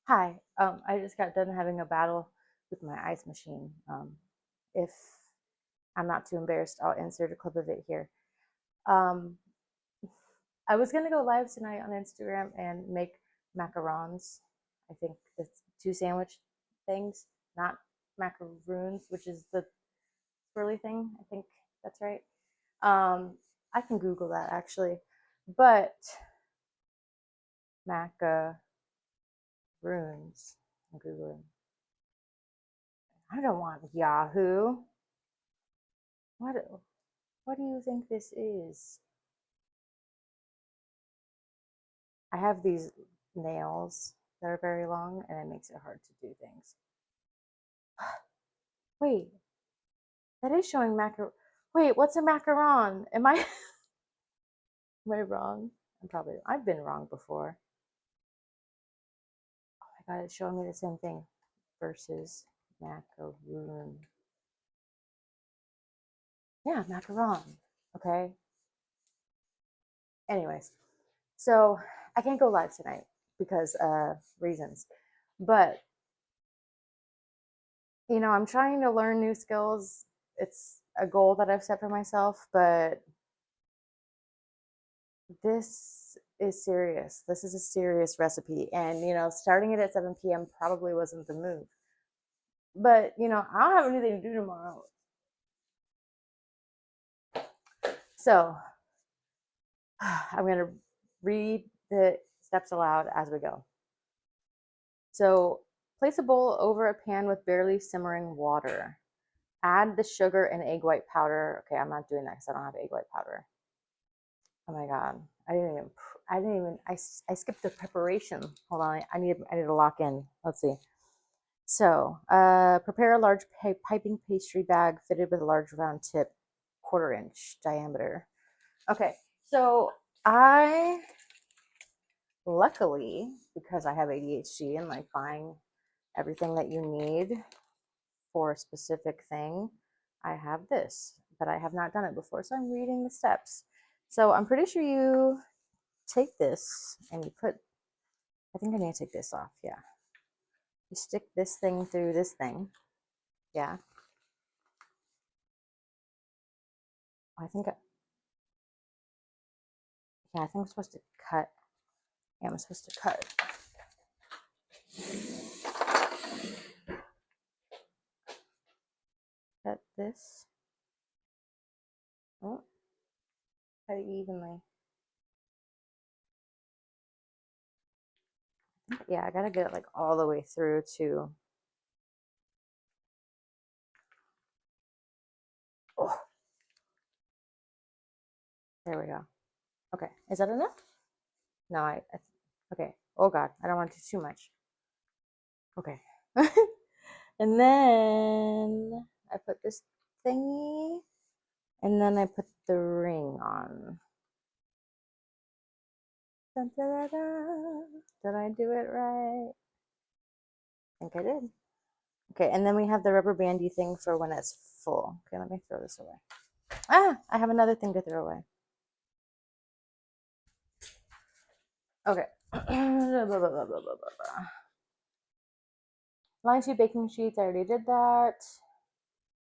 Hi, I just got done having a battle with my ice machine. If I'm not too embarrassed, I'll insert a clip of it here. Um, I was gonna go live tonight on Instagram and make macarons. I think it's two sandwich things, not macaroons, which is the swirly thing. I think that's right. I can Google that actually, but macaroons. I'm Googling. I don't want Yahoo. What What do you think this is? I have these nails that are very long and it makes it hard to do things. Wait, that is showing macar. Wait, what's a macaron? Am I am I wrong? I've been wrong before. Oh my god, it's showing me the same thing versus macaroon. Yeah, macaron. Okay. Anyways, so I can't go live tonight because reasons. But I'm trying to learn new skills. It's a goal that I've set for myself, but this is serious. This is a serious recipe. And, starting it at 7 p.m. probably wasn't the move. But, I don't have anything to do tomorrow. So I'm going to read the steps aloud as we go. So place a bowl over a pan with barely simmering water. Add the sugar and egg white powder. Okay, I'm not doing that because I don't have egg white powder. Oh my god, I skipped the preparation. Hold on, I need to lock in. Let's see. So, prepare a large piping pastry bag fitted with a large round tip, 1/4 inch diameter. Okay, so I luckily, because I have ADHD and like buying everything that you need for a specific thing, I have this, but I have not done it before, so I'm reading the steps. So I'm pretty sure you take this and you put, I think I need to take this off. Yeah. You stick this thing through this thing. Yeah. I think, yeah, I think I'm supposed to cut. Yeah, I'm supposed to cut. Cut this. Oh, cut it evenly. Yeah, I gotta get it like all the way through to. Oh, there we go. Okay, is that enough? No, okay. Oh God, I don't want to do too much. Okay. And then I put this thingy, and then I put the ring on. Dun, da, da, da. Did I do it right? I think I did. Okay, and then we have the rubber bandy thing for when it's full. Okay, let me throw this away. Ah, I have another thing to throw away. Okay. Line 2 baking sheets, I already did that.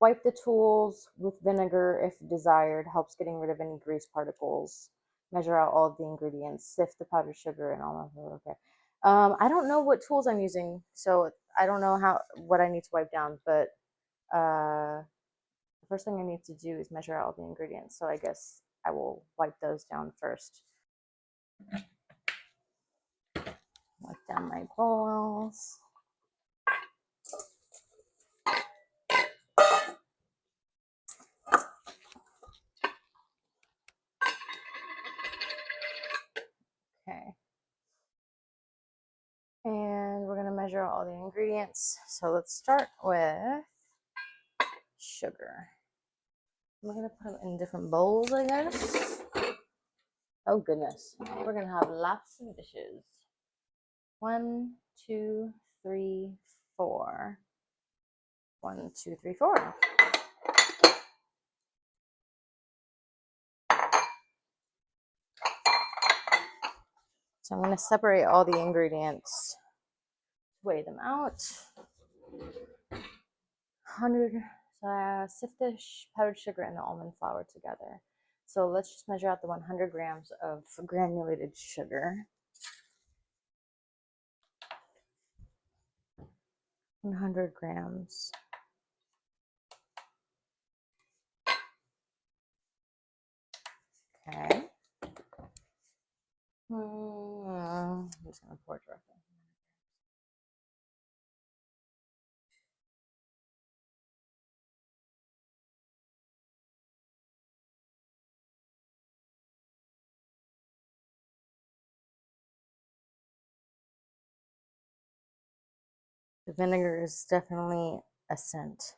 Wipe the tools with vinegar if desired, helps getting rid of any grease particles. Measure out all of the ingredients, sift the powdered sugar and all of it. Okay. I don't know what tools I'm using, so I don't know what I need to wipe down, but the first thing I need to do is measure out all the ingredients. So I guess I will wipe those down first. Wipe down my bowls. Okay. And we're going to measure all the ingredients. So let's start with sugar. We're going to put them in different bowls, I guess. Oh, goodness. We're going to have lots of dishes. 1, 2, 3, 4. 1, 2, 3, 4. So I'm going to separate all the ingredients weigh them out. 100, sift the powdered sugar and the almond flour together. So let's just measure out the 100 grams of granulated sugar. 100 grams. Okay. I'm just going to pour directly. The vinegar is definitely a scent.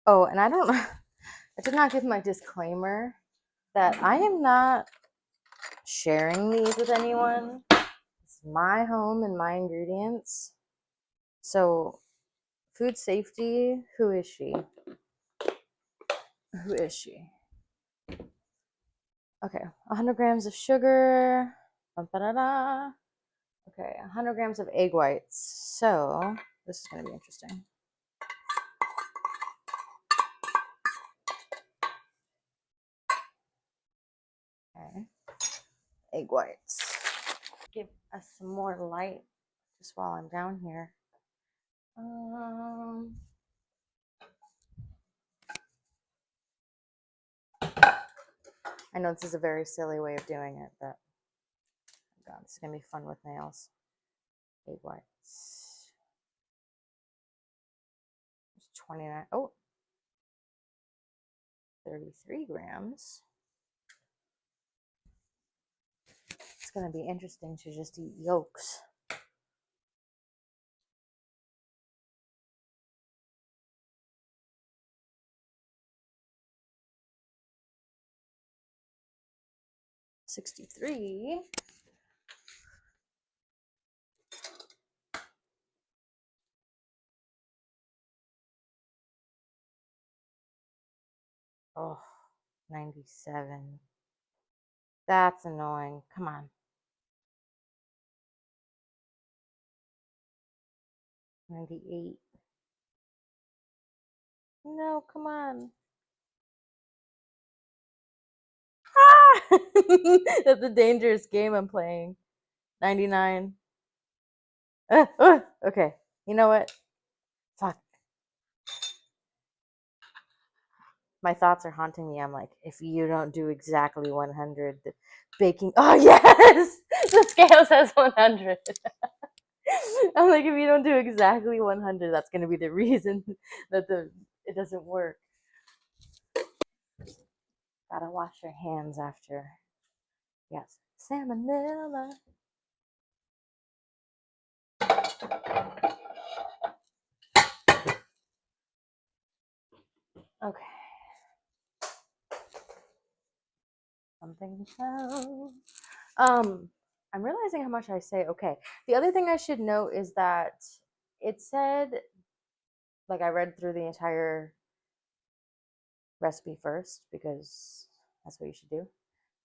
Oh, and I don't know. I did not give my disclaimer that I am not sharing these with anyone. It's my home and my ingredients. So, food safety, who is she? Who is she? Okay, 100 grams of sugar. Okay, 100 grams of egg whites. So, this is going to be interesting. Okay, egg whites. Give us some more light just while I'm down here. I know this is a very silly way of doing it, but God, this is gonna be fun with nails. Egg whites. 29. Oh, 33 grams. It's gonna be interesting to just eat yolks. $63. Oh, 97. That's annoying. Come on. 98. No, come on. Ah! That's a dangerous game I'm playing. 99. Okay. You know what? Fuck. My thoughts are haunting me. I'm like, if you don't do exactly 100, the baking. Oh, yes! The scale says 100. I'm like, if you don't do exactly 100, that's going to be the reason that it doesn't work. Gotta wash your hands after. Yes. Salmonella. Okay. Something fell. I'm realizing how much I say okay. The other thing I should note is that it said, like, I read through the entire recipe first because that's what you should do.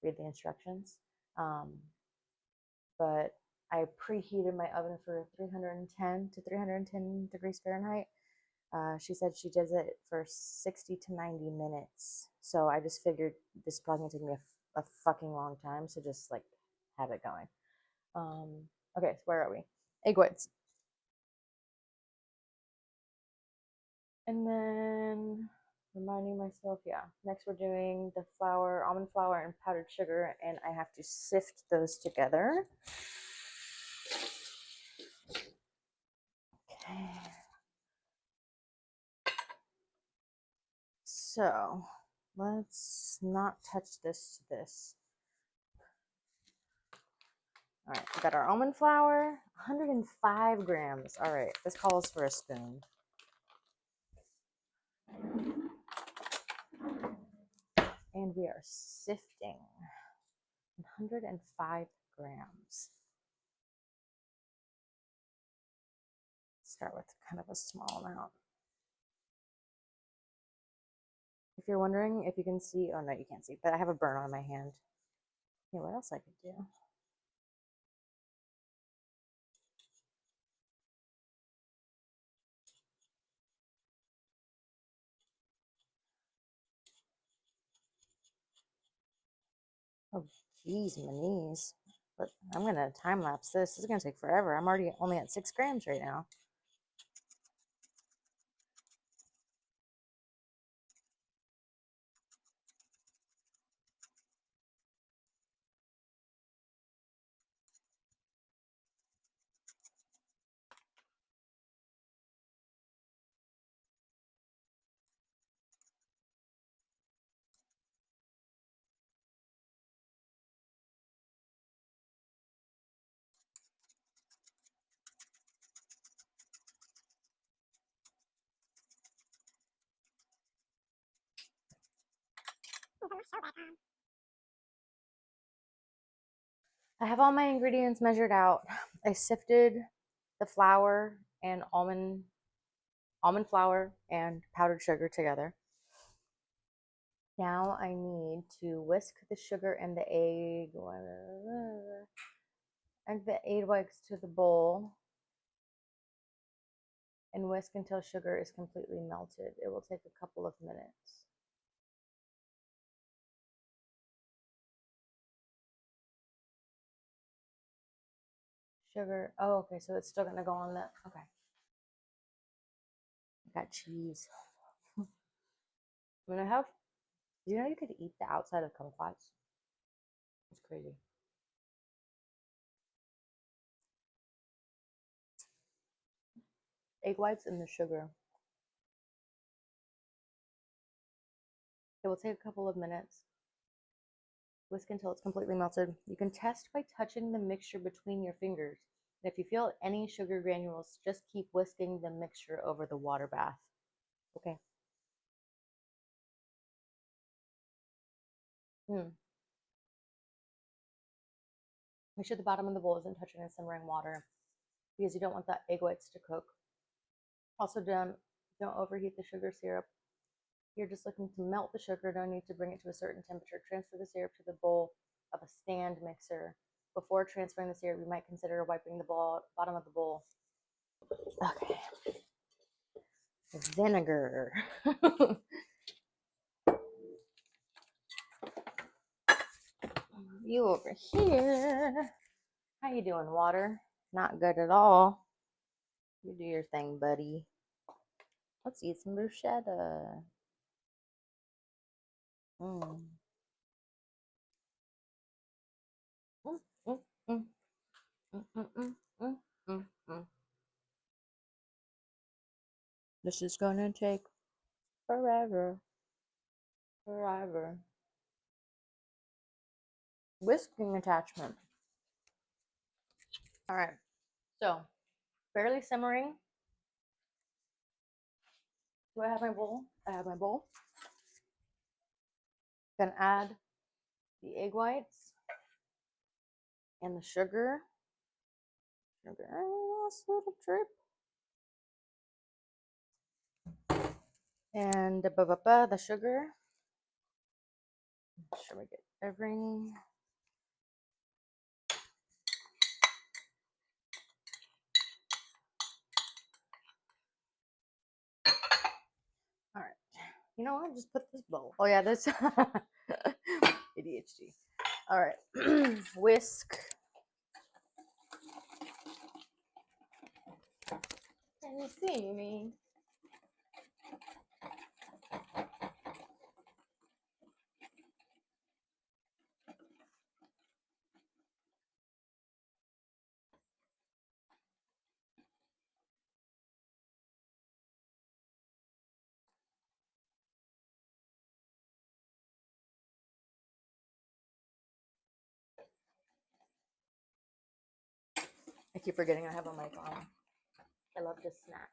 Read the instructions. Um, but I preheated my oven for 310 to 310 degrees Fahrenheit. She said she does it for 60 to 90 minutes. So I just figured this is probably gonna take me a fucking long time. So just like have it going. Okay, so where are we? Egg whites. And then reminding myself, yeah, next we're doing the flour, almond flour, and powdered sugar, and I have to sift those together. Okay. So let's not touch this to this. All right, we got our almond flour, 105 grams. All right, this calls for a spoon. And we are sifting 105 grams. Start with kind of a small amount. If you're wondering if you can see, oh no, you can't see, but I have a burn on my hand. Yeah, what else I could do? Oh, geez, my knees. But I'm going to time lapse this. This is going to take forever. I'm already only at 6 grams right now. I have all my ingredients measured out. I sifted the flour and almond flour and powdered sugar together. Now I need to whisk the sugar and the egg whites to the bowl and whisk until sugar is completely melted. It will take a couple of minutes. Sugar. Oh, okay, so it's still gonna go on that. Okay. I got cheese. I'm gonna have. You know, you could eat the outside of kumquats. It's crazy. Egg whites and the sugar. It will take a couple of minutes. Whisk until it's completely melted. You can test by touching the mixture between your fingers. And if you feel any sugar granules, just keep whisking the mixture over the water bath. Okay. Make sure the bottom of the bowl isn't touching the simmering water because you don't want the egg whites to cook. Also, don't overheat the sugar syrup. You're just looking to melt the sugar. No need to bring it to a certain temperature. Transfer the syrup to the bowl of a stand mixer. Before transferring the syrup, you might consider wiping the bottom of the bowl. Okay. Vinegar. You over here. How you doing, water? Not good at all. You do your thing, buddy. Let's eat some bruschetta. Mm. Mm, mm, mm, mm, mm, mm, mm, mm, mm. This is gonna take forever. Forever. Whisking attachment. Alright, so barely simmering. Do I have my bowl? I have my bowl. Gonna add the egg whites and the sugar. Sugar, last little drip. And the sugar. Make sure we get everything. All right. You know what? Just put this bowl. Oh yeah, this ADHD. All right. Whisk. Can you see me? I keep forgetting I have a mic on. I love this snack.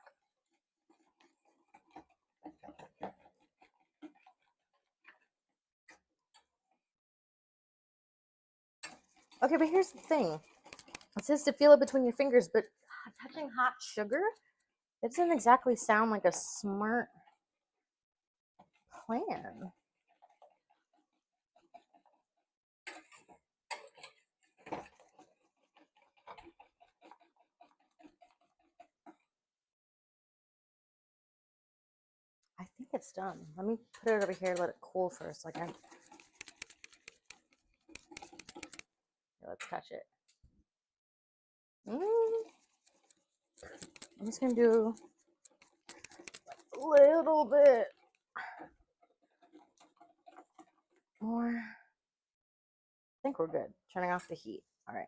Okay, but here's the thing. It says to feel it between your fingers, but touching hot sugar, it doesn't exactly sound like a smart plan. I think it's done. Let me put it over here, let it cool for a second. let's touch it. I'm just gonna do a little bit more. I think we're good. Turning off the heat. All right.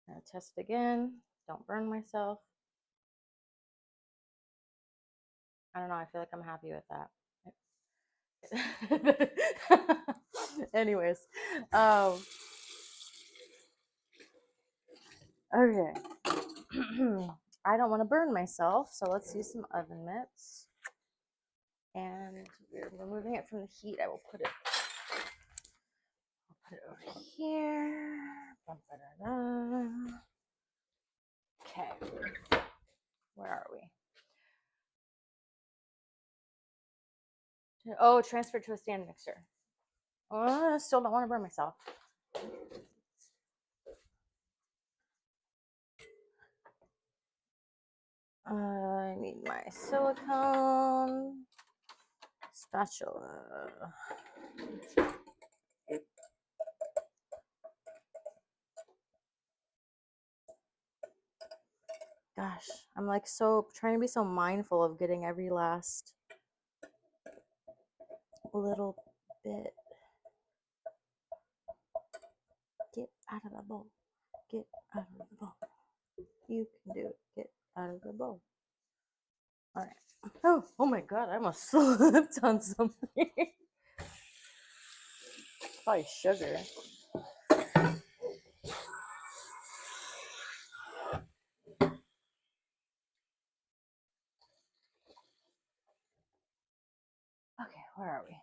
Gonna test it again. Don't burn myself. I don't know. I feel like I'm happy with that. Anyways, okay. I don't want to burn myself, so let's use some oven mitts. And we're removing it from the heat. I will put it over here. Okay. Where are we? Oh, transfer to a stand mixer. Oh, I still don't want to burn myself. I need my silicone spatula. Gosh, I'm like so trying to be so mindful of getting every last little bit. Get out of the bowl. Get out of the bowl. You can do it. Get out of the bowl. All right. Oh my God! I almost slipped on something. Probably sugar. Okay, where are we?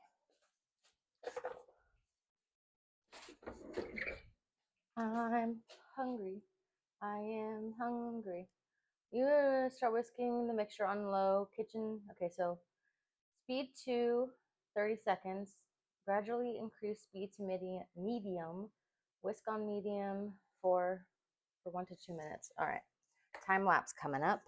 I'm hungry. I am hungry. You start whisking the mixture on low kitchen. Okay, so speed to 30 seconds. Gradually increase speed to medium. Whisk on medium for 1 to 2 minutes. All right. Time lapse coming up.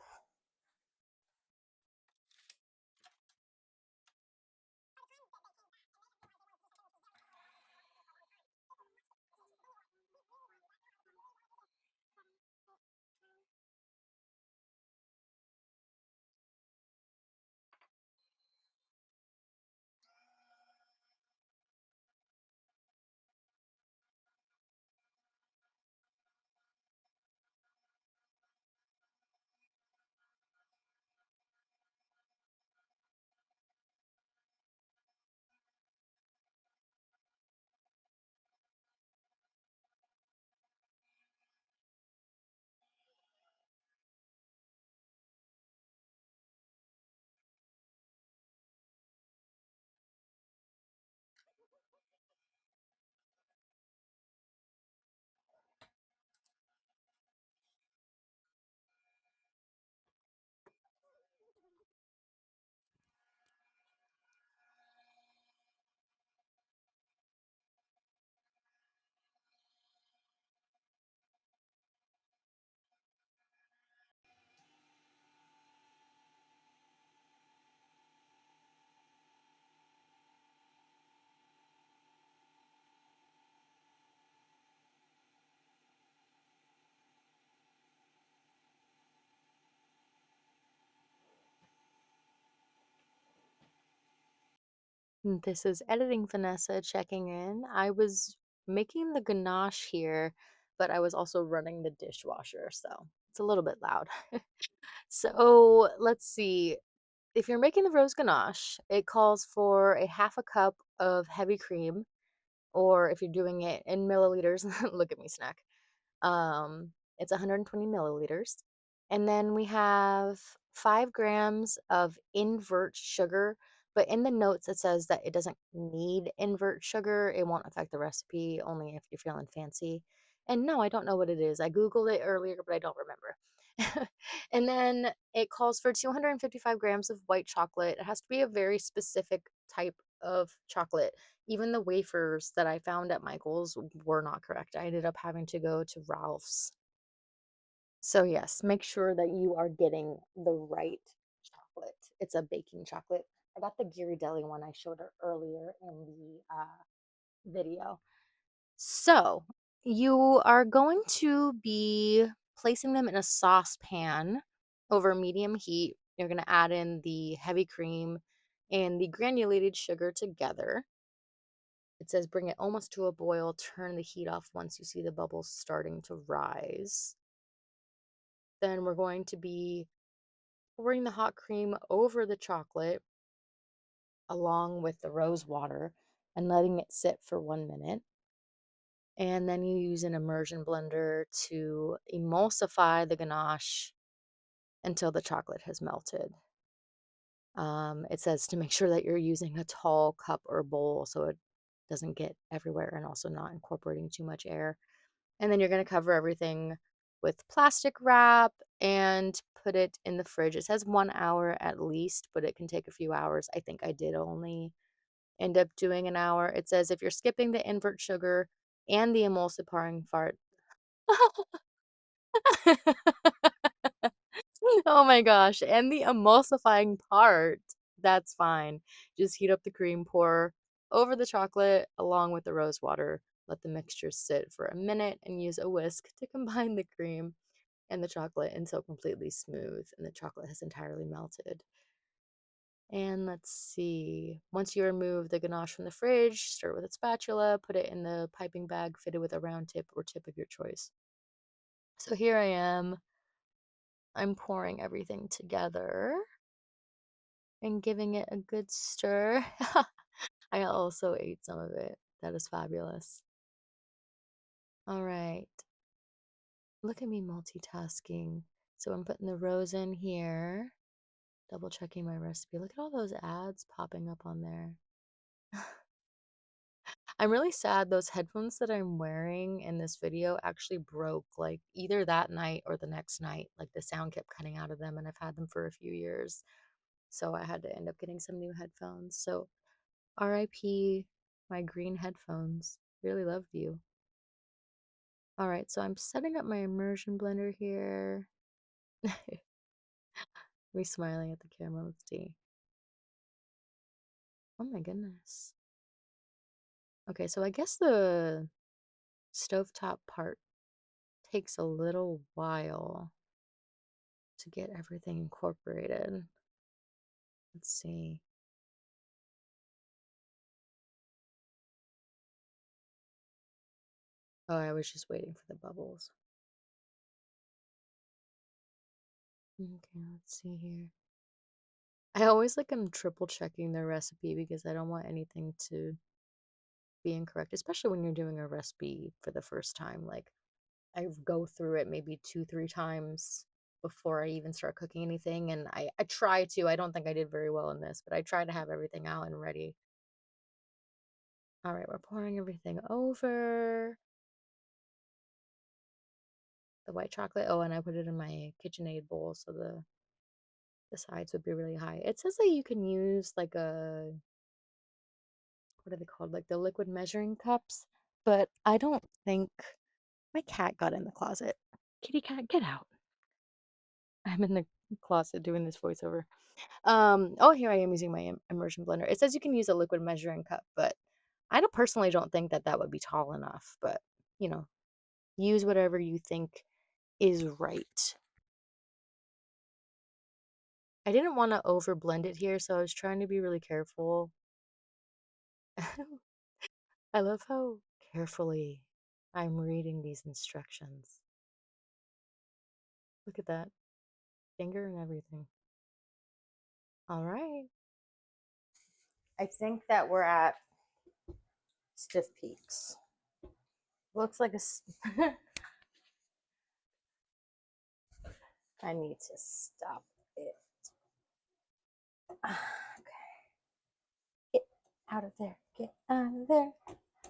This is editing Vanessa checking in. I was making the ganache here, but I was also running the dishwasher, so it's a little bit loud. So let's see. If you're making the rose ganache, it calls for a half a cup of heavy cream, or if you're doing it in milliliters, look at me snack. It's 120 milliliters. And then we have 5 grams of invert sugar, but in the notes it says that it doesn't need invert sugar. It won't affect the recipe, only if you're feeling fancy. And no, I don't know what it is. I Googled it earlier, but I don't remember. And then it calls for 255 grams of white chocolate. It has to be a very specific type of chocolate. Even the wafers that I found at Michael's were not correct. I ended up having to go to Ralph's. So yes, make sure that you are getting the right chocolate. It's a baking chocolate. I got the Ghirardelli one I showed her earlier in the video. So You are going to be placing them in a saucepan over medium heat. You're going to add in the heavy cream and the granulated sugar together. It says bring it almost to a boil, turn the heat off once you see the bubbles starting to rise. Then we're going to be pouring the hot cream over the chocolate along with the rose water and letting it sit for 1 minute. And then you use an immersion blender to emulsify the ganache until the chocolate has melted. It says to make sure that you're using a tall cup or bowl so it doesn't get everywhere and also not incorporating too much air. And then you're going to cover everything with plastic wrap and put it in the fridge. It says 1 hour at least, but it can take a few hours. I think I did only end up doing an hour. It says if you're skipping the invert sugar and the emulsifying part. Oh my gosh. And the emulsifying part, that's fine. Just heat up the cream, pour over the chocolate along with the rose water. Let the mixture sit for a minute and use a whisk to combine the cream and the chocolate until completely smooth and the chocolate has entirely melted. And let's see. Once you remove the ganache from the fridge, stir it with a spatula, put it in the piping bag fitted with a round tip or tip of your choice. So here I am. I'm pouring everything together and giving it a good stir. I also ate some of it. That is fabulous. All right. Look at me multitasking. So I'm putting the rose in here, double checking my recipe. Look at all those ads popping up on there. I'm really sad those headphones that I'm wearing in this video actually broke like either that night or the next night. Like the sound kept cutting out of them and I've had them for a few years. So I had to end up getting some new headphones. So RIP my green headphones. Really loved you. All right, so I'm setting up my immersion blender here. Me smiling at the camera. Let's see. Oh my goodness. Okay, so I guess the stovetop part takes a little while to get everything incorporated. Let's see. Oh, I was just waiting for the bubbles. Okay, let's see here. I always like I'm triple checking the recipe because I don't want anything to be incorrect, especially when you're doing a recipe for the first time. Like I go through it maybe 2, 3 times before I even start cooking anything. And I try to, I don't think I did very well in this, but I try to have everything out and ready. All right, we're pouring everything over the white chocolate. Oh, and I put it in my KitchenAid bowl so the sides would be really high. It says that you can use like a, what are they called? Like the liquid measuring cups, but I don't think my cat got in the closet. Kitty cat, get out. I'm in the closet doing this voiceover. Oh, here I am using my immersion blender. It says you can use a liquid measuring cup, but I don't personally don't think that that would be tall enough, but you know, use whatever you think is right. I didn't want to over blend it here, so I was trying to be really careful. I love how carefully I'm reading these instructions. Look at that finger and everything. All right. I think that we're at stiff peaks. Looks like I need to stop it. Okay. Get out of there. Get out of there.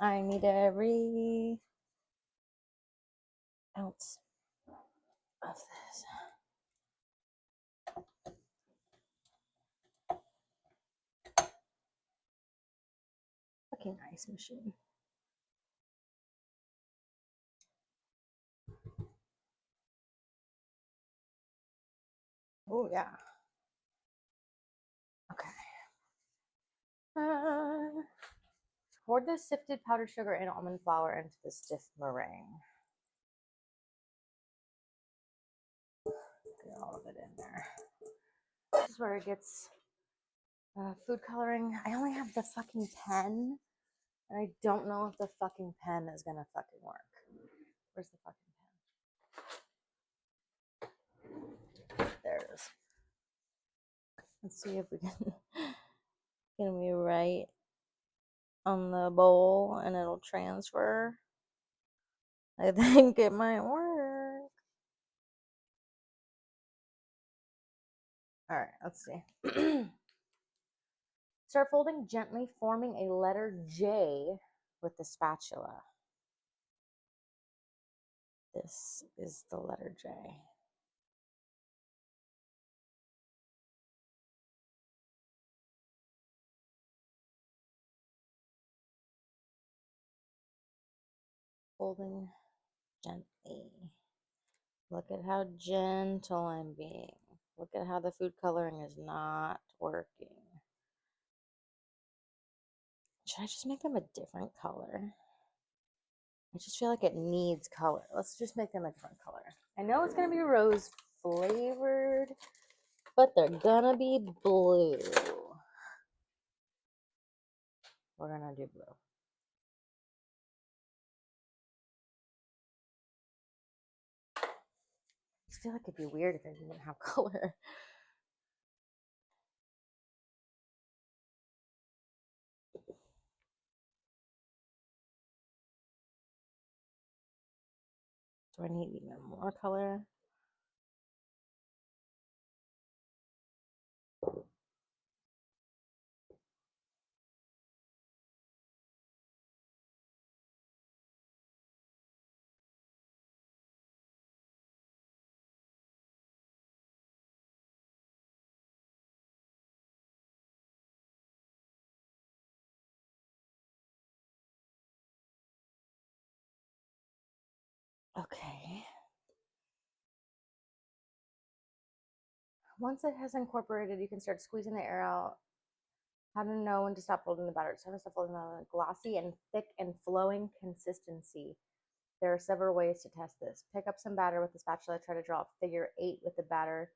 I need every ounce of this. Fucking ice machine. Oh, yeah. Okay. Pour the sifted powdered sugar and almond flour into the stiff meringue. Get all of it in there. This is where it gets food coloring. I only have the fucking pen, and I don't know if the fucking pen is gonna fucking work. Where's the fucking pen? There it is. Let's see if we can get me right on the bowl and it'll transfer. I think it might work. All right, let's see. Start folding gently, forming a letter J with the spatula. This is the letter J. Folding gently. Look at how gentle I'm being. Look at how the food coloring is not working. Should I just make them a different color? I just feel like it needs color. Let's just make them a different color. I know it's going to be rose flavored, but they're going to be blue. We're going to do blue. I just feel like it'd be weird if it didn't have color. Do I need even more color? Okay. Once it has incorporated, you can start squeezing the air out. How to know when to stop folding the batter? It's time to stop folding the glossy and thick and flowing consistency. There are several ways to test this. Pick up some batter with the spatula. Try to draw a figure 8 with the batter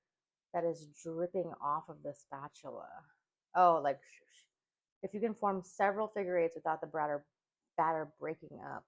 that is dripping off of the spatula. Oh, like if you can form several figure 8s without the batter breaking up.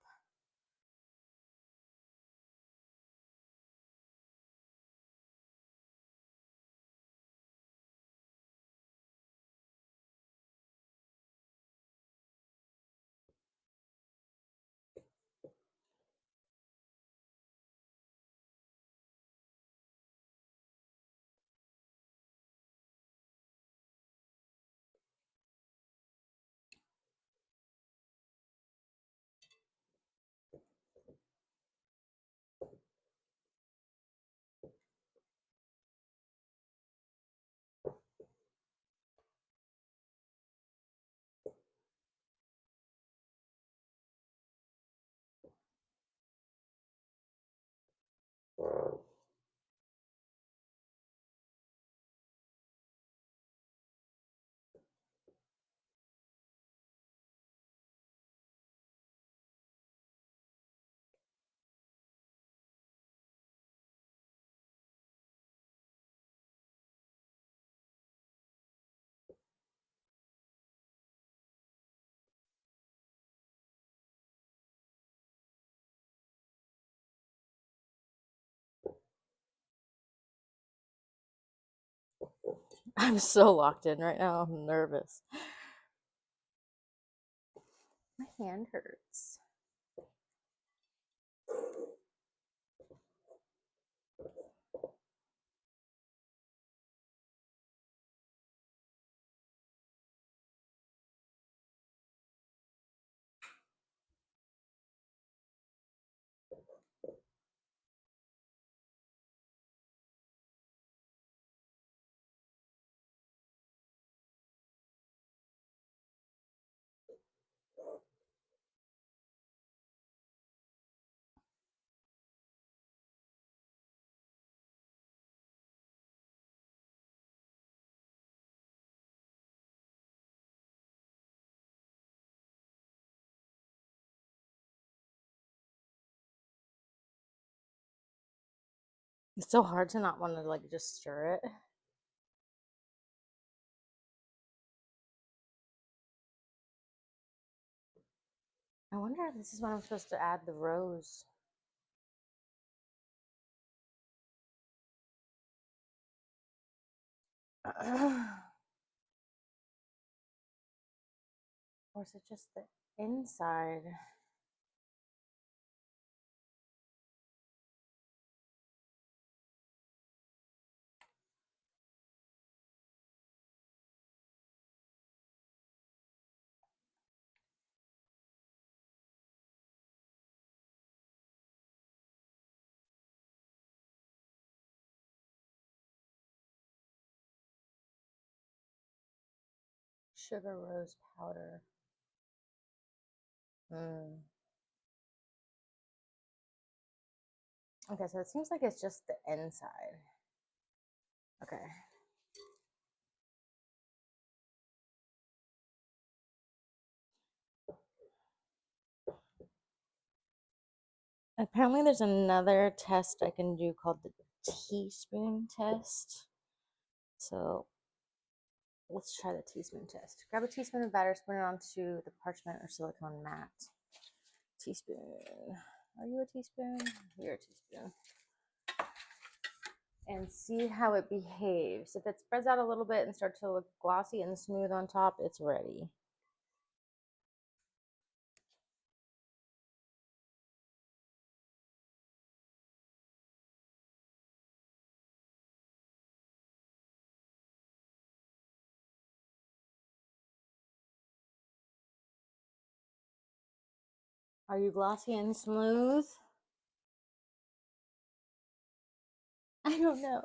I'm so locked in right now. I'm nervous. My hand hurts. It's so hard to not want to like just stir it. I wonder if this is when I'm supposed to add the rose. Or is it just the inside? Sugar rose powder. Okay, so it seems like it's just the inside. Okay. Apparently, there's another test I can do called the teaspoon test. So let's try the teaspoon test. Grab a teaspoon of batter, spoon it onto the parchment or silicone mat. Teaspoon. Are you a teaspoon? You're a teaspoon. And see how it behaves. If it spreads out a little bit and starts to look glossy and smooth on top, it's ready. Are you glossy and smooth? I don't know.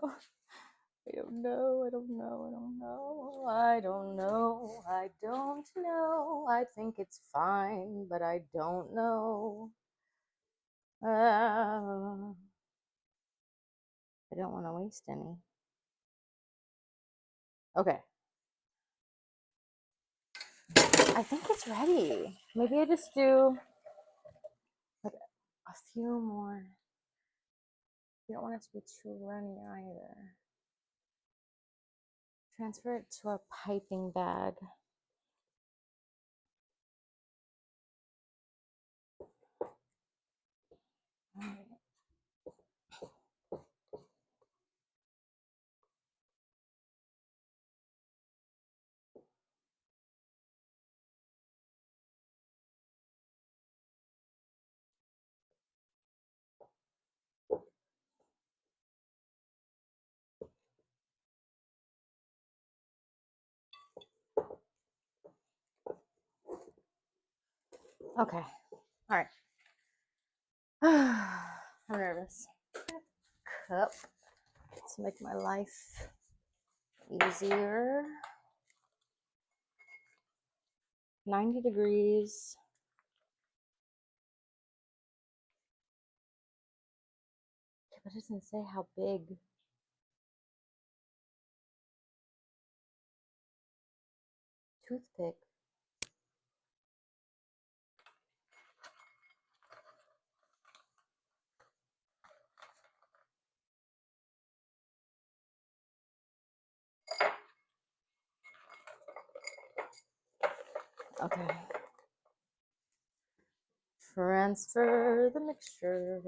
I don't know. I don't know. I don't know. I don't know. I don't know. I think it's fine, but I don't know. I don't want to waste any. Okay. I think it's ready. Maybe I just do like a few more. You don't want it to be too runny either. Transfer it to a piping bag. All right. Okay. All right. I'm nervous. Cup to make my life easier. 90 degrees. But it doesn't say how big. Toothpick. Okay. Transfer the mixture.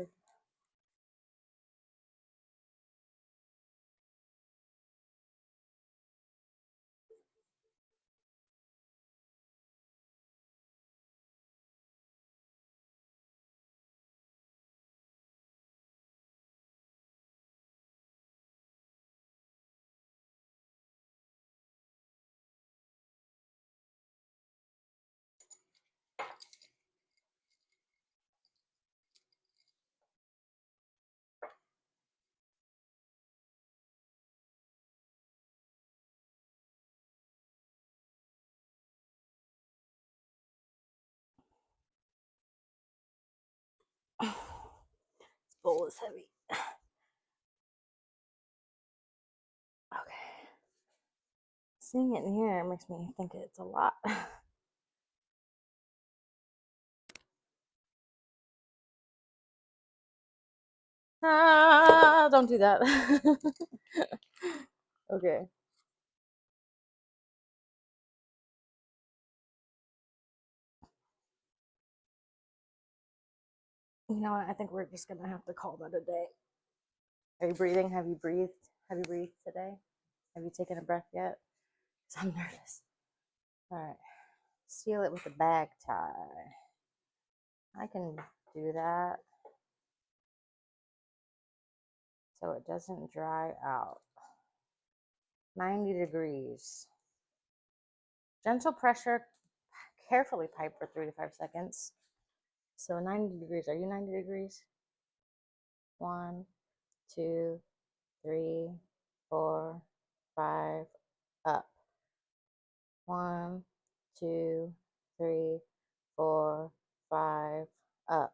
This bowl is heavy. Okay. Seeing it in here makes me think it's a lot. No, don't do that. Okay. You know what? I think we're just gonna have to call that a day. Are you breathing? Have you breathed? Have you breathed today? Have you taken a breath yet? 'Cause I'm nervous. All right. Seal it with a bag tie. I can do that so it doesn't dry out. 90 degrees. Gentle pressure, carefully pipe for 3 to 5 seconds. So 90 degrees. Are you 90 degrees? 1, 2, 3, 4, 5, up. 1, 2, 3, 4, 5, up.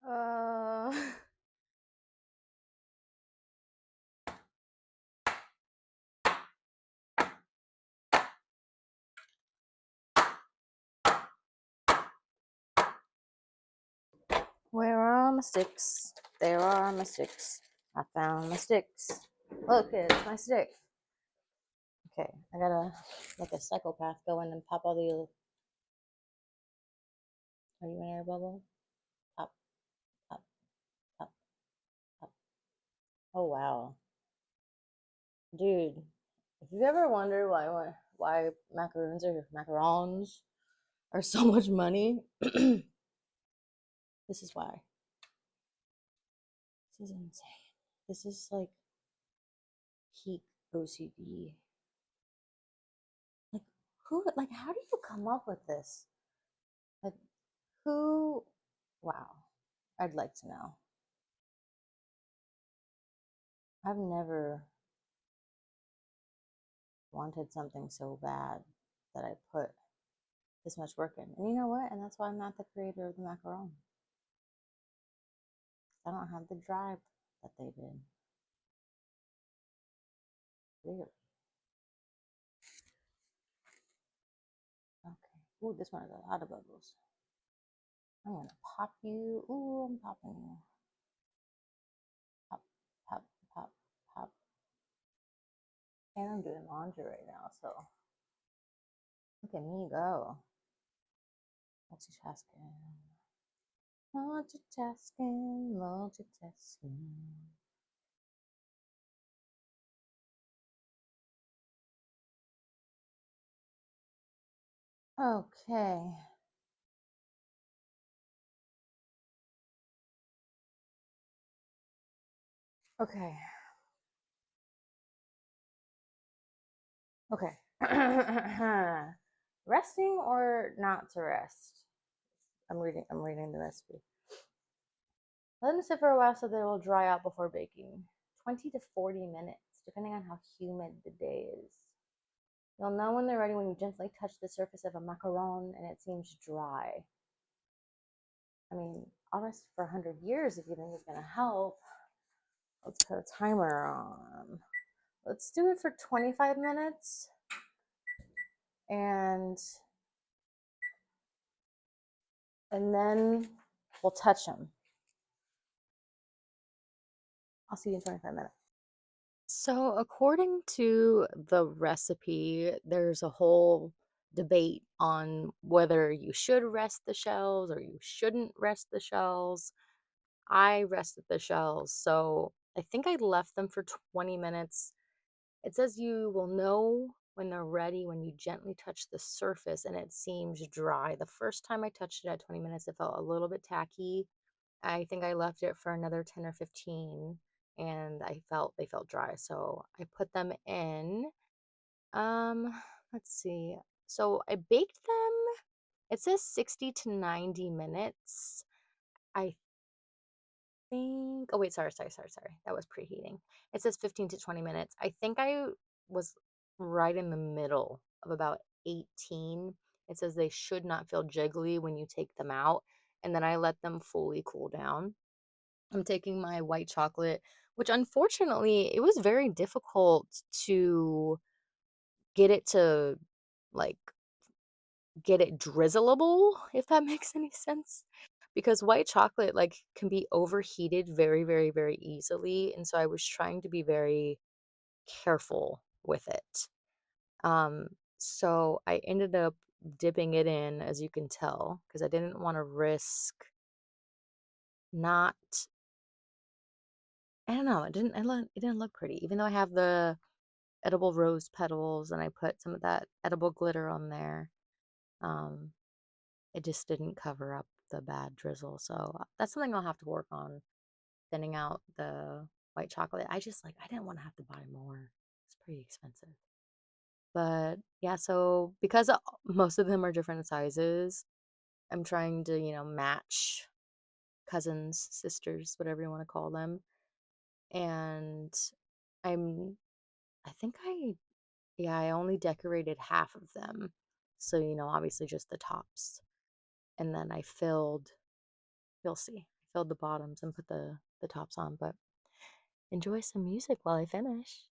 Uh, where are my sticks? There are my sticks. I found my sticks. Look, it's my stick. Okay, I gotta, like a psychopath, go in and pop all the. Are you an air bubble? Pop, pop, pop, pop. Oh wow, dude! If you ever wonder why macarons are so much money, this is why. This is insane. This is like peak OCD. Like like how do you come up with this? Like who? Wow, I'd like to know. I've never wanted something so bad that I put this much work in. And you know what? And that's why I'm not the creator of the macaron. I don't have the drive that they did. Clearly. Okay. Ooh, this one has a lot of bubbles. I'm gonna pop you. Ooh, I'm popping you. Pop, pop, pop, pop. And I'm doing laundry right now, so look at me go. Multitasking. Multitasking, multitasking. Okay. Okay. Okay. Resting or not to rest? I'm reading the recipe. Let them sit for a while so they will dry out before baking. 20 to 40 minutes, depending on how humid the day is. You'll know when they're ready when you gently touch the surface of a macaron and it seems dry. I mean, I'll rest for 100 years if you think it's gonna help. Let's put a timer on. Let's do it for 25 minutes and then we'll touch them. I'll see you in 25 minutes. So, according to the recipe, there's a whole debate on whether you should rest the shells or you shouldn't rest the shells. I rested the shells, so I think I left them for 20 minutes. It says you will know when they're ready when you gently touch the surface and it seems dry. The first time I touched it at 20 minutes, it felt a little bit tacky. I think I left it for another 10 or 15 and they felt dry. So I put them in. Um, let's see. So I baked them. It says 60 to 90 minutes. I think, oh wait, sorry. That was preheating. It says 15 to 20 minutes. I think I was right in the middle of about 18. It says they should not feel jiggly when you take them out. And then I let them fully cool down. I'm taking my white chocolate, which unfortunately it was very difficult to get it to like get it drizzleable, if that makes any sense. Because white chocolate like can be overheated very easily. And so I was trying to be very careful with it. Um, so I ended up dipping it in, as you can tell, because I didn't want to risk not I don't know, it didn't look pretty. Even though I have the edible rose petals and I put some of that edible glitter on there, um, it just didn't cover up the bad drizzle. So that's something I'll have to work on, thinning out the white chocolate. I didn't want to have to buy more. It's pretty expensive. But yeah, so because most of them are different sizes, I'm trying to, match cousins, sisters, whatever you want to call them. And I'm I think yeah, I only decorated half of them. So, obviously just the tops. And then you'll see, I filled the bottoms and put the tops on. But enjoy some music while I finish.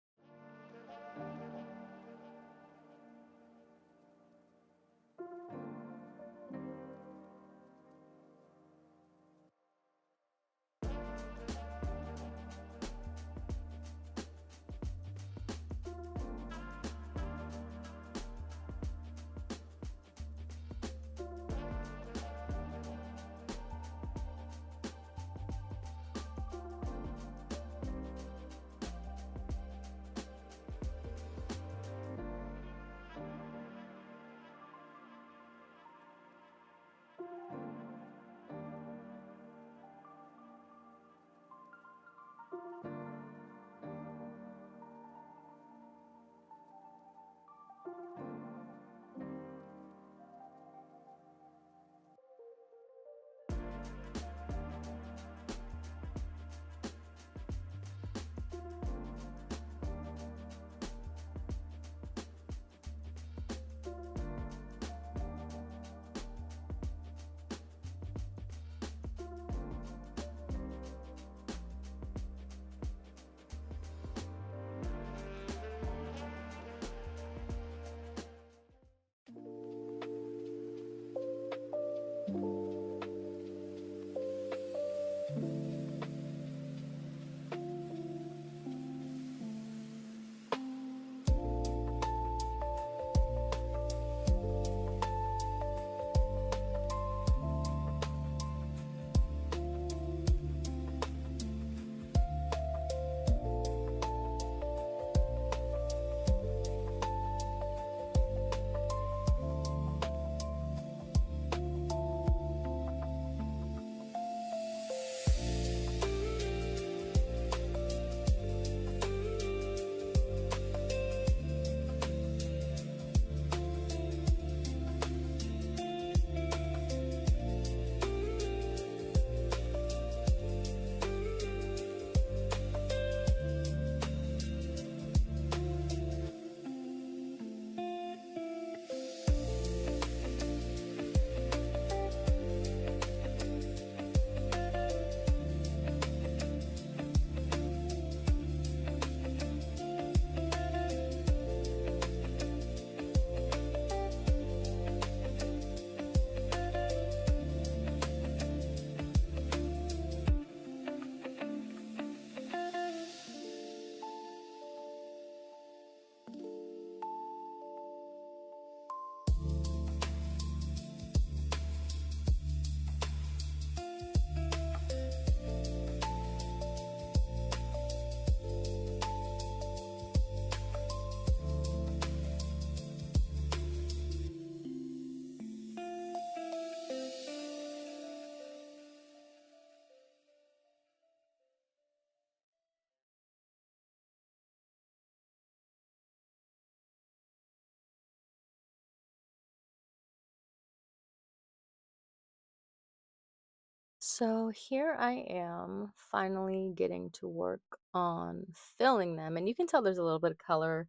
So here I am finally getting to work on filling them, and you can tell there's a little bit of color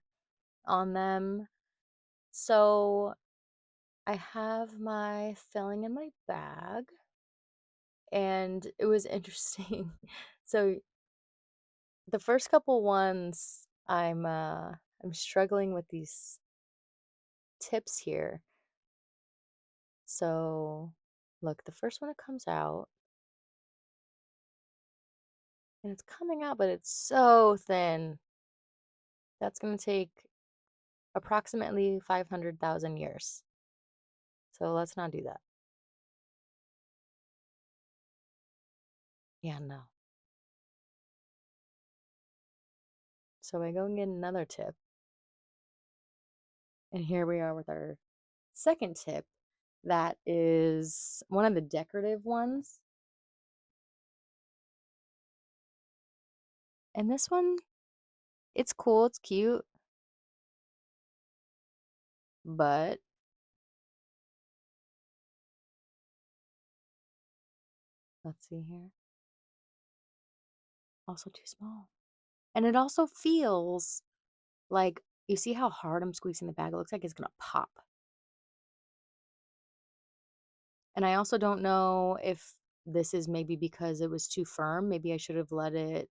on them. So I have my filling in my bag, and it was interesting. So the first couple ones, I'm struggling with these tips here. So look, the first one it comes out, and it's coming out, but it's so thin. That's going to take approximately 500,000 years. So let's not do that. Yeah, no. So I go and get another tip. And here we are with our second tip. That is one of the decorative ones. And this one, it's cool, it's cute, but let's see here. Also too small. And it also feels like, you see how hard I'm squeezing the bag? It looks like it's gonna pop. And I also don't know if this is maybe because it was too firm. Maybe I should have let it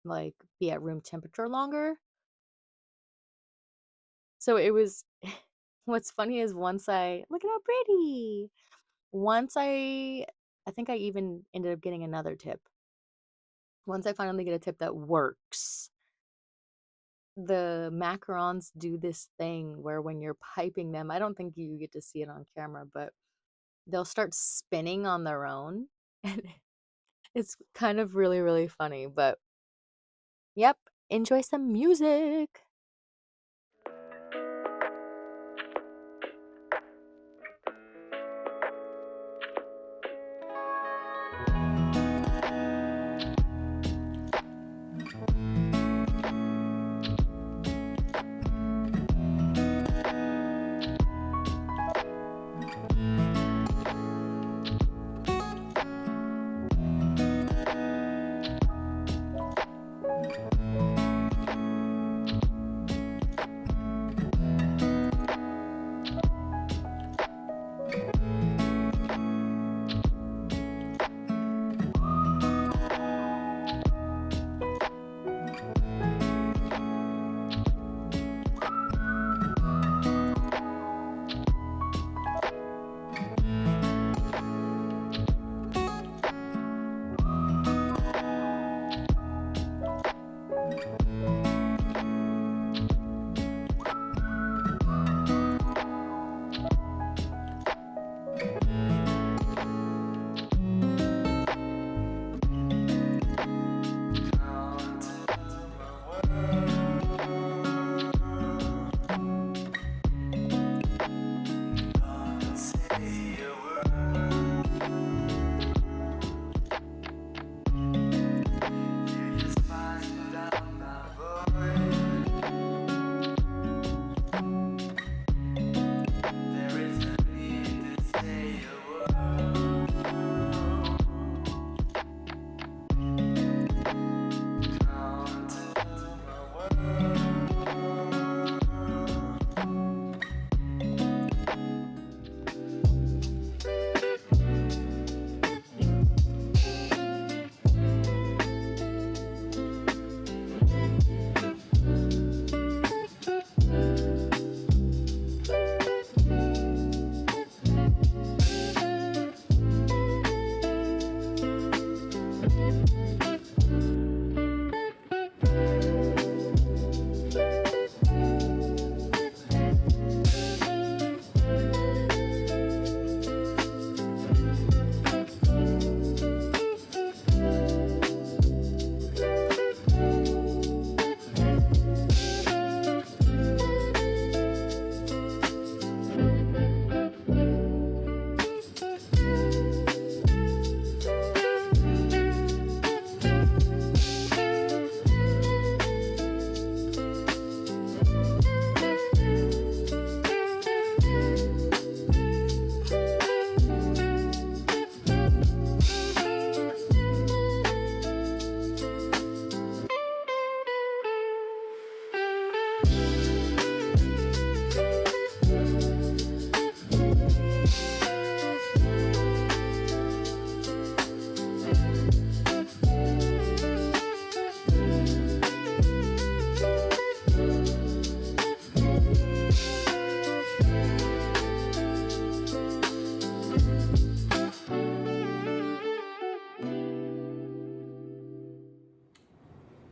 like be at room temperature longer. So it was what's funny is once I look at how pretty. Once I think I even ended up getting another tip. Once I finally get a tip that works, the macarons do this thing where when you're piping them, I don't think you get to see it on camera, but they'll start spinning on their own. And it's kind of really, really funny. But yep, enjoy some music.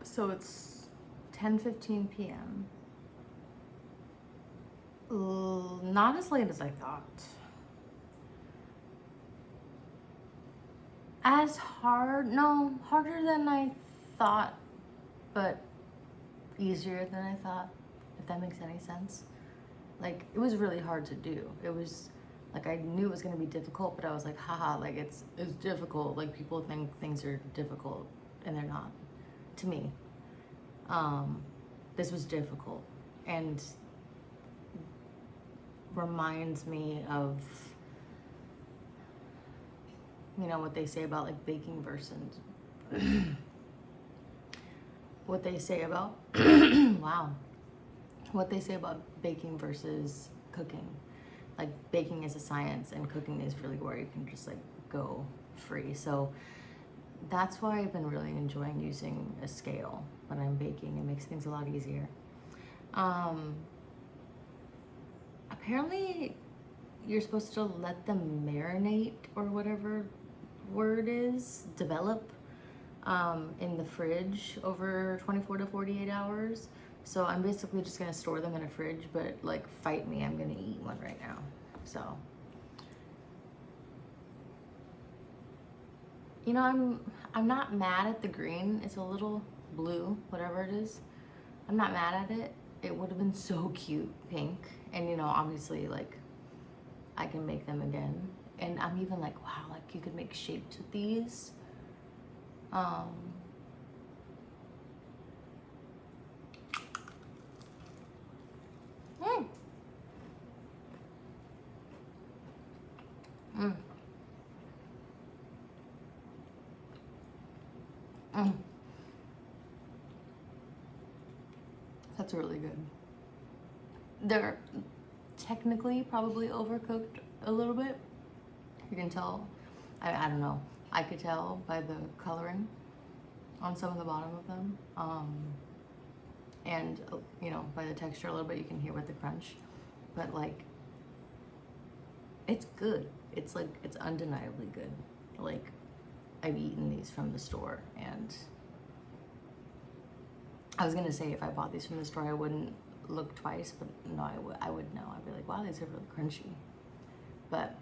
So it's 10:15 p.m. Not as late as I thought. No, harder than I thought, but easier than I thought, if that makes any sense. Like, it was really hard to do. It was, like, I knew it was gonna be difficult, but I was like, haha, like, it's difficult. Like, people think things are difficult, and they're not, to me. This was difficult, and reminds me of, you know, what they say about, like, baking versus, what they say about, wow, what they say about baking versus cooking. Like, baking is a science and cooking is really where you can just, like, go free. So that's why I've been really enjoying using a scale when I'm baking. It makes things a lot easier. Apparently you're supposed to let them marinate, or whatever word is, develop, in the fridge over 24 to 48 hours. So I'm basically just gonna store them in a fridge, but, like, fight me, I'm gonna eat one right now. So, you know, I'm not mad at the green. It's a little blue, whatever it is. I'm not mad at it. It would have been so cute pink. And, you know, obviously, like, I can make them again. And I'm even like, wow, like, you could make shapes with these. Mm. Mm. Mm. That's really good. They're technically probably overcooked a little bit. You can tell. I don't know. I could tell by the coloring on some of the bottom of them. And, you know, by the texture a little bit, you can hear with the crunch. But, like, it's good. It's, like, it's undeniably good. Like, I've eaten these from the store, and I was gonna say, if I bought these from the store, I wouldn't look twice, but no, I would know. I'd be like, wow, these are really crunchy. But,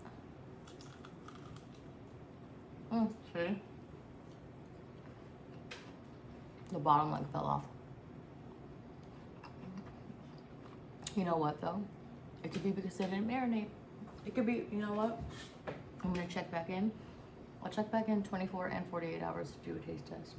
see? The bottom, like, fell off. You know what, though? It could be because they didn't marinate. It could be, you know what? I'm gonna check back in. I'll check back in 24 and 48 hours to do a taste test.